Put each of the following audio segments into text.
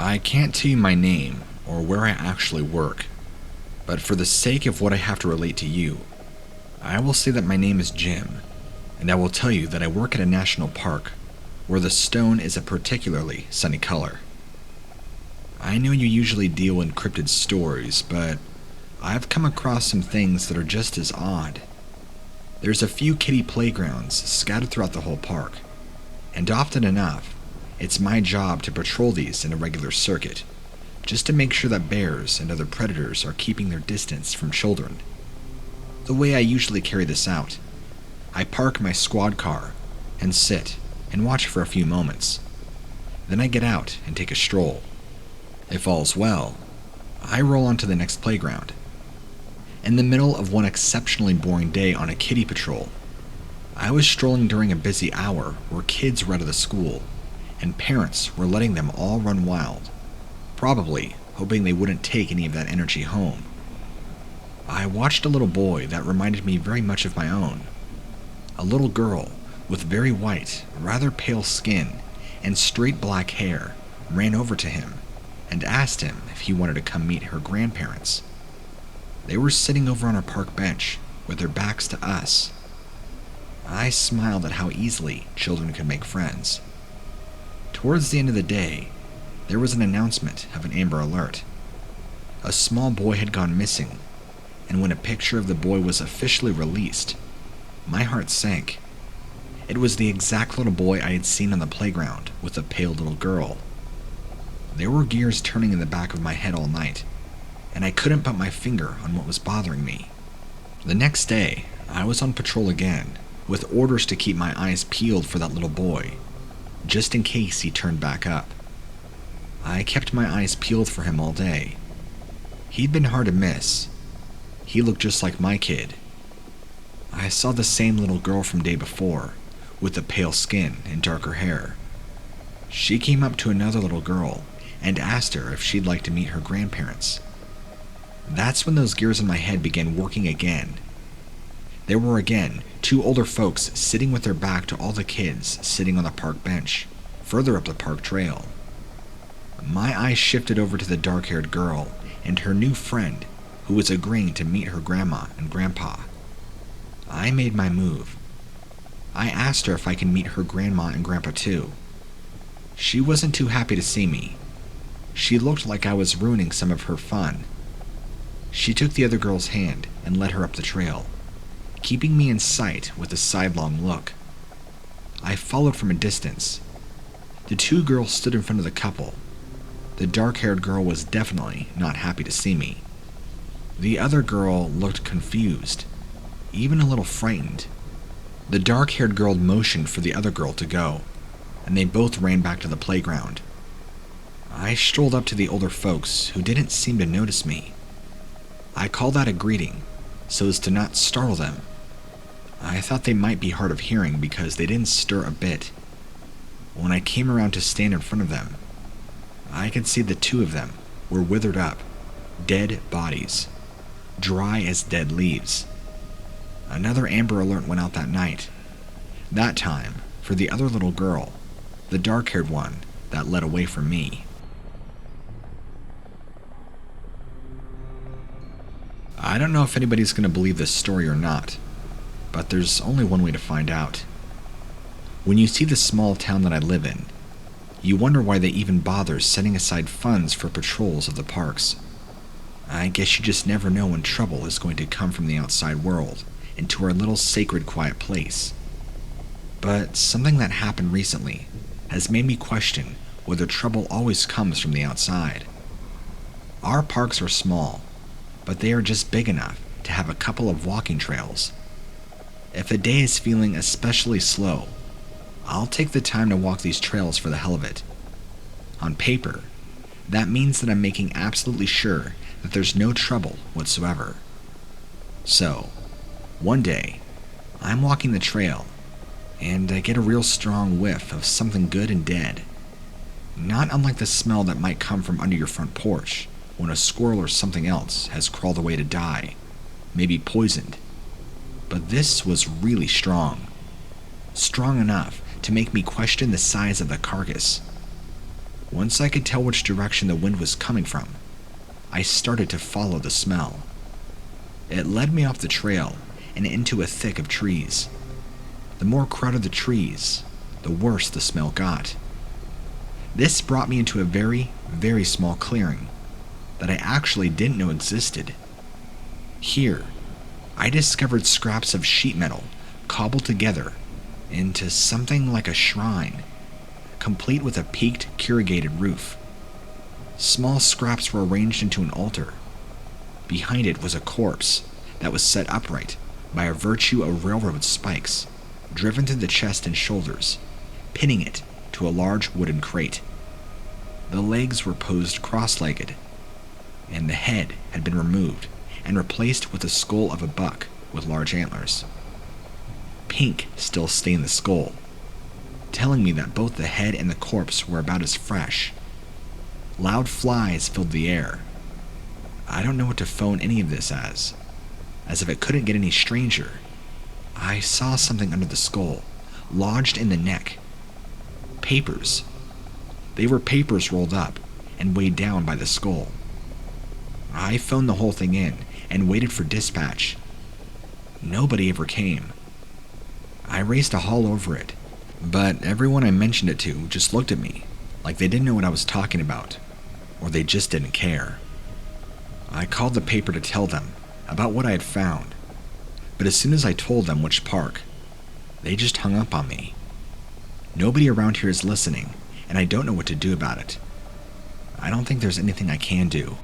I can't tell you my name or where I actually work, but for the sake of what I have to relate to you, I will say that my name is Jim, and I will tell you that I work at a national park where the stone is a particularly sunny color. I know you usually deal in cryptid stories, but I've come across some things that are just as odd. There's a few kiddie playgrounds scattered throughout the whole park, and often enough, it's my job to patrol these in a regular circuit, just to make sure that bears and other predators are keeping their distance from children. The way I usually carry this out, I park my squad car and sit and watch for a few moments. Then I get out and take a stroll. If all's well, I roll onto the next playground. In the middle of one exceptionally boring day on a kiddie patrol, I was strolling during a busy hour where kids were out of the school, and parents were letting them all run wild, probably hoping they wouldn't take any of that energy home. I watched a little boy that reminded me very much of my own. A little girl with very white, rather pale skin and straight black hair ran over to him and asked him if he wanted to come meet her grandparents. They were sitting over on a park bench with their backs to us. I smiled at how easily children could make friends. Towards the end of the day, there was an announcement of an Amber Alert. A small boy had gone missing, and when a picture of the boy was officially released, my heart sank. It was the exact little boy I had seen on the playground with a pale little girl. There were gears turning in the back of my head all night, and I couldn't put my finger on what was bothering me. The next day, I was on patrol again, with orders to keep my eyes peeled for that little boy, just in case he turned back up. I kept my eyes peeled for him all day. He'd been hard to miss. He looked just like my kid. I saw the same little girl from day before, with the pale skin and darker hair. She came up to another little girl and asked her if she'd like to meet her grandparents. That's when those gears in my head began working again. There were again 2 older folks sitting with their back to all the kids sitting on the park bench, further up the park trail. My eyes shifted over to the dark-haired girl and her new friend, who was agreeing to meet her grandma and grandpa. I made my move. I asked her if I could meet her grandma and grandpa too. She wasn't too happy to see me. She looked like I was ruining some of her fun. She took the other girl's hand and led her up the trail, keeping me in sight with a sidelong look. I followed from a distance. The 2 girls stood in front of the couple. The dark-haired girl was definitely not happy to see me. The other girl looked confused, even a little frightened. The dark-haired girl motioned for the other girl to go, and they both ran back to the playground. I strolled up to the older folks who didn't seem to notice me. I called out a greeting, so as to not startle them. I thought they might be hard of hearing because they didn't stir a bit. When I came around to stand in front of them, I could see the 2 of them were withered up, dead bodies, dry as dead leaves. Another Amber Alert went out that night. That time for the other little girl, the dark-haired one that led away from me. I don't know if anybody's going to believe this story or not, but there's only one way to find out. When you see the small town that I live in, you wonder why they even bother setting aside funds for patrols of the parks. I guess you just never know when trouble is going to come from the outside world into our little sacred quiet place. But something that happened recently has made me question whether trouble always comes from the outside. Our parks are small, but they are just big enough to have a couple of walking trails. If a day is feeling especially slow, I'll take the time to walk these trails for the hell of it. On paper, that means that I'm making absolutely sure that there's no trouble whatsoever. So, one day, I'm walking the trail, and I get a real strong whiff of something good and dead. Not unlike the smell that might come from under your front porch when a squirrel or something else has crawled away to die, maybe poisoned. But this was really strong. Strong enough to make me question the size of the carcass. Once I could tell which direction the wind was coming from, I started to follow the smell. It led me off the trail and into a thick of trees. The more crowded the trees, the worse the smell got. This brought me into a very, very small clearing that I actually didn't know existed. Here, I discovered scraps of sheet metal cobbled together into something like a shrine, complete with a peaked, corrugated roof. Small scraps were arranged into an altar. Behind it was a corpse that was set upright by virtue of railroad spikes driven through the chest and shoulders, pinning it to a large wooden crate. The legs were posed cross-legged, and the head had been removed and replaced with the skull of a buck with large antlers. Pink still stained the skull, telling me that both the head and the corpse were about as fresh. Loud flies filled the air. I don't know what to phone any of this as if it couldn't get any stranger. I saw something under the skull, lodged in the neck. Papers. They were papers rolled up and weighed down by the skull. I phoned the whole thing in and waited for dispatch. Nobody ever came. I raced a haul over it, but everyone I mentioned it to just looked at me like they didn't know what I was talking about, or they just didn't care. I called the paper to tell them about what I had found, but as soon as I told them which park, they just hung up on me. Nobody around here is listening, and I don't know what to do about it. I don't think there's anything I can do.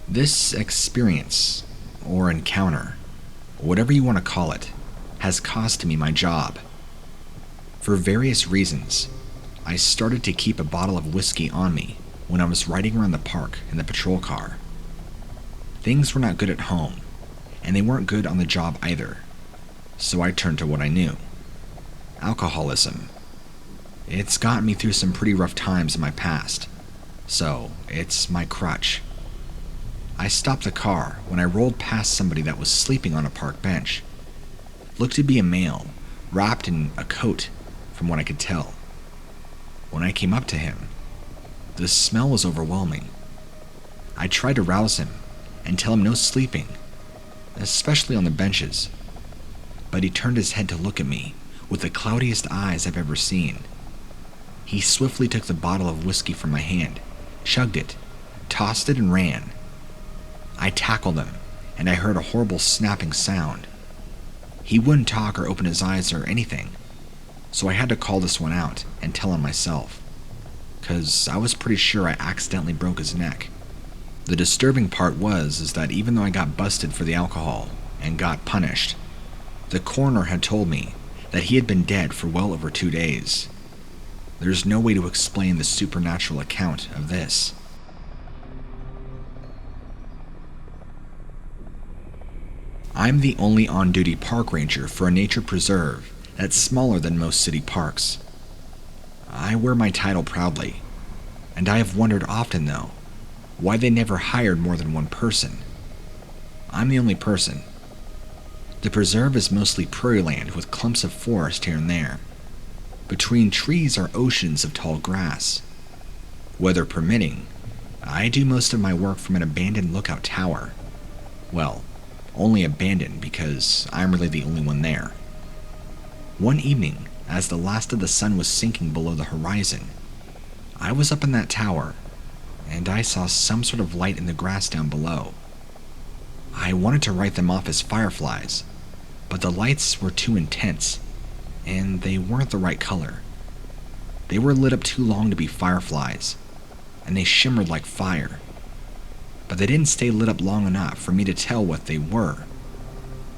This experience, or encounter, whatever you want to call it, has cost me my job. For various reasons, I started to keep a bottle of whiskey on me when I was riding around the park in the patrol car. Things were not good at home, and they weren't good on the job either, so I turned to what I knew: alcoholism. It's gotten me through some pretty rough times in my past, so it's my crutch. I stopped the car when I rolled past somebody that was sleeping on a park bench. Looked to be a male, wrapped in a coat, from what I could tell. When I came up to him, the smell was overwhelming. I tried to rouse him and tell him no sleeping, especially on the benches, but he turned his head to look at me with the cloudiest eyes I've ever seen. He swiftly took the bottle of whiskey from my hand, chugged it, tossed it, and ran. I tackled him, and I heard a horrible snapping sound. He wouldn't talk or open his eyes or anything, so I had to call this one out and tell him myself, 'cause I was pretty sure I accidentally broke his neck. The disturbing part is that even though I got busted for the alcohol and got punished, the coroner had told me that he had been dead for well over 2 days. There's no way to explain the supernatural account of this. I'm the only on-duty park ranger for a nature preserve that's smaller than most city parks. I wear my title proudly, and I have wondered often, though, why they never hired more than one person. I'm the only person. The preserve is mostly prairie land with clumps of forest here and there. Between trees are oceans of tall grass. Weather permitting, I do most of my work from an abandoned lookout tower. Well, only abandoned because I'm really the only one there. One evening, as the last of the sun was sinking below the horizon, I was up in that tower, and I saw some sort of light in the grass down below. I wanted to write them off as fireflies, but the lights were too intense, and they weren't the right color. They were lit up too long to be fireflies, and they shimmered like fire, but they didn't stay lit up long enough for me to tell what they were.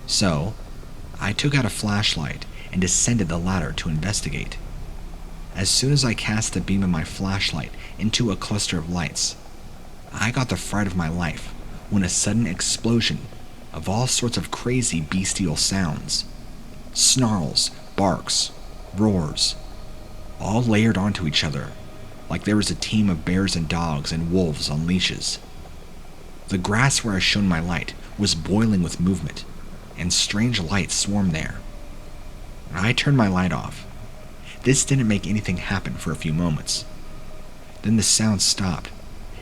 So, I took out a flashlight and descended the ladder to investigate. As soon as I cast the beam of my flashlight into a cluster of lights, I got the fright of my life when a sudden explosion of all sorts of crazy bestial sounds, snarls, barks, roars, all layered onto each other like there was a team of bears and dogs and wolves on leashes. The grass where I shone my light was boiling with movement, and strange lights swarmed there. I turned my light off, This didn't make anything happen for a few moments. Then the sound stopped,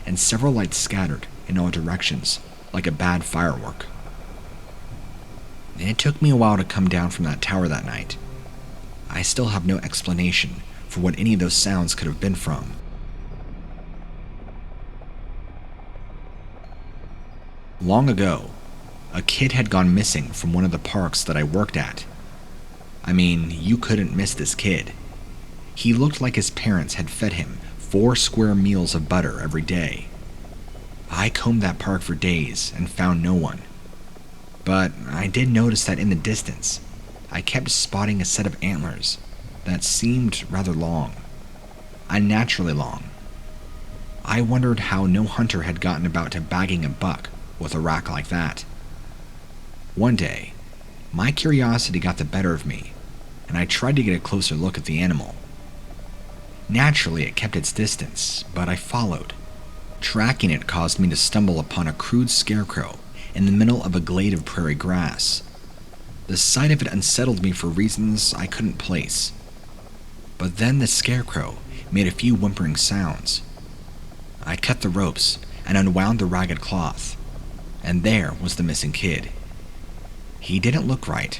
and several lights scattered in all directions, like a bad firework. It took me a while to come down from that tower that night. I still have no explanation for what any of those sounds could have been from. Long ago, a kid had gone missing from one of the parks that I worked at. I mean, you couldn't miss this kid. He looked like his parents had fed him 4 square meals of butter every day. I combed that park for days and found no one. But I did notice that in the distance, I kept spotting a set of antlers that seemed rather long, unnaturally long. I wondered how no hunter had gotten about to bagging a buck with a rack like that. One day, my curiosity got the better of me, and I tried to get a closer look at the animal. Naturally, it kept its distance, but I followed. Tracking it caused me to stumble upon a crude scarecrow in the middle of a glade of prairie grass. The sight of it unsettled me for reasons I couldn't place. But then the scarecrow made a few whimpering sounds. I cut the ropes and unwound the ragged cloth, and there was the missing kid. He didn't look right.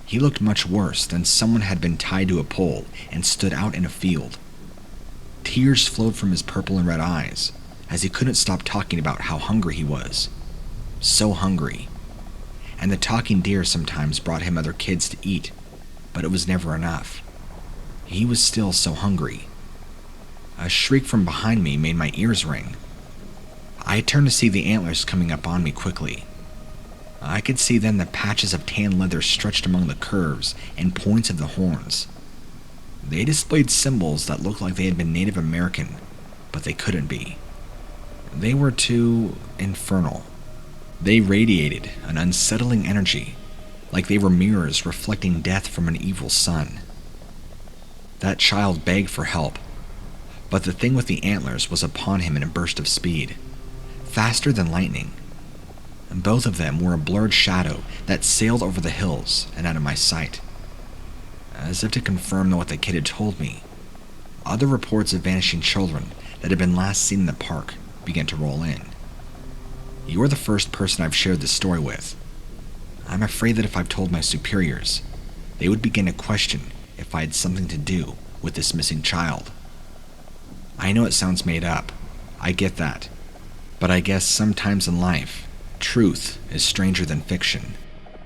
He looked much worse than someone had been tied to a pole and stood out in a field. Tears flowed from his purple and red eyes as he couldn't stop talking about how hungry he was. So hungry. And the talking deer sometimes brought him other kids to eat, but it was never enough. He was still so hungry. A shriek from behind me made my ears ring. I turned to see the antlers coming up on me quickly. I could see then the patches of tan leather stretched among the curves and points of the horns. They displayed symbols that looked like they had been Native American, but they couldn't be. They were too infernal. They radiated an unsettling energy, like they were mirrors reflecting death from an evil sun. That child begged for help, but the thing with the antlers was upon him in a burst of speed, faster than lightning. Both of them were a blurred shadow that sailed over the hills and out of my sight. As if to confirm what the kid had told me, other reports of vanishing children that had been last seen in the park began to roll in. You are the first person I've shared this story with. I'm afraid that if I've told my superiors, they would begin to question if I had something to do with this missing child. I know it sounds made up, I get that, but I guess sometimes in life, truth is stranger than fiction.